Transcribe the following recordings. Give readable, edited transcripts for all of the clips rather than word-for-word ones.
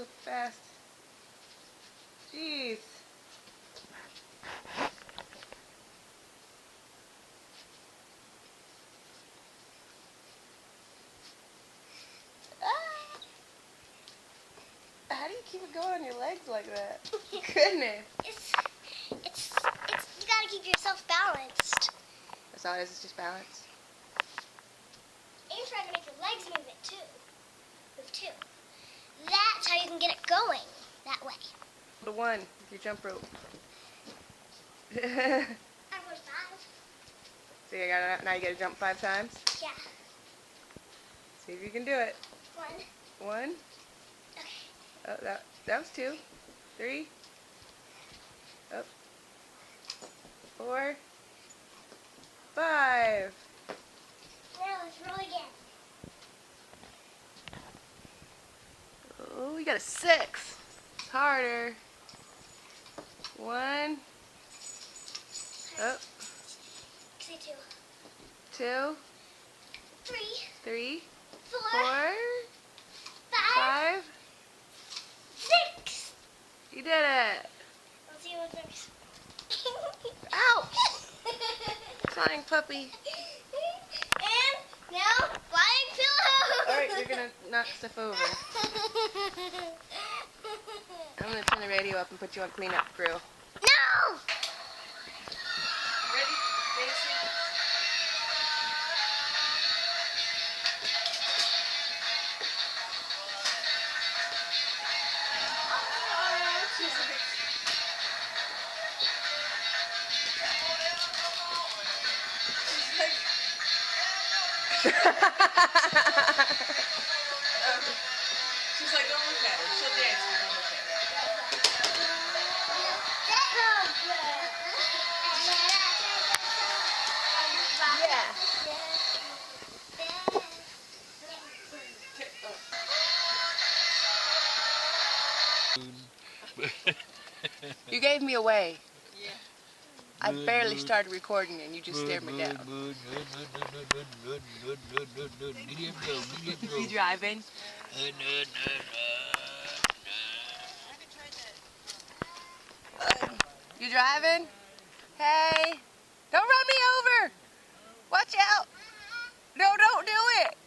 so fast. Jeez. How do you keep it going on your legs like that? Goodness. It's you gotta keep yourself balanced. That's all it is, it's just balance. And try to make your legs move it too. Move too. That's how you can get it going that way. The one with your jump rope. I was 5. So now you gotta jump 5 times? Yeah. See if you can do it. 1. 1. Okay. Oh, that was 2. 3. Up. 4. 5. Now let's roll again. Oh, you got a 6. It's harder. 1. Up. Say 2. 2. 3. 3. 4. 4. 5. 5. 6. You did it. Let's see what's next. Ouch! Flying puppy. And now flying pillow. Alright, you're gonna knock stuff over. I'm gonna turn the radio up and put you on cleanup crew. No! Ready, Daisy? She's like, don't look at her. She'll dance, but don't look at her. Yeah. You gave me away. Yeah. I barely started recording and you just stared me down. You driving? You driving? Hey, don't run me over. Watch out. No, don't do it.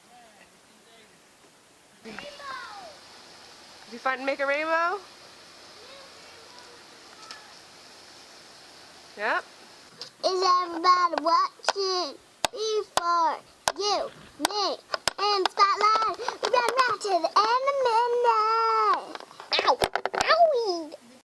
Did you find make a rainbow? Yep. Is everybody watching? Before you, me, and Spotlight, we run right to the end of midnight.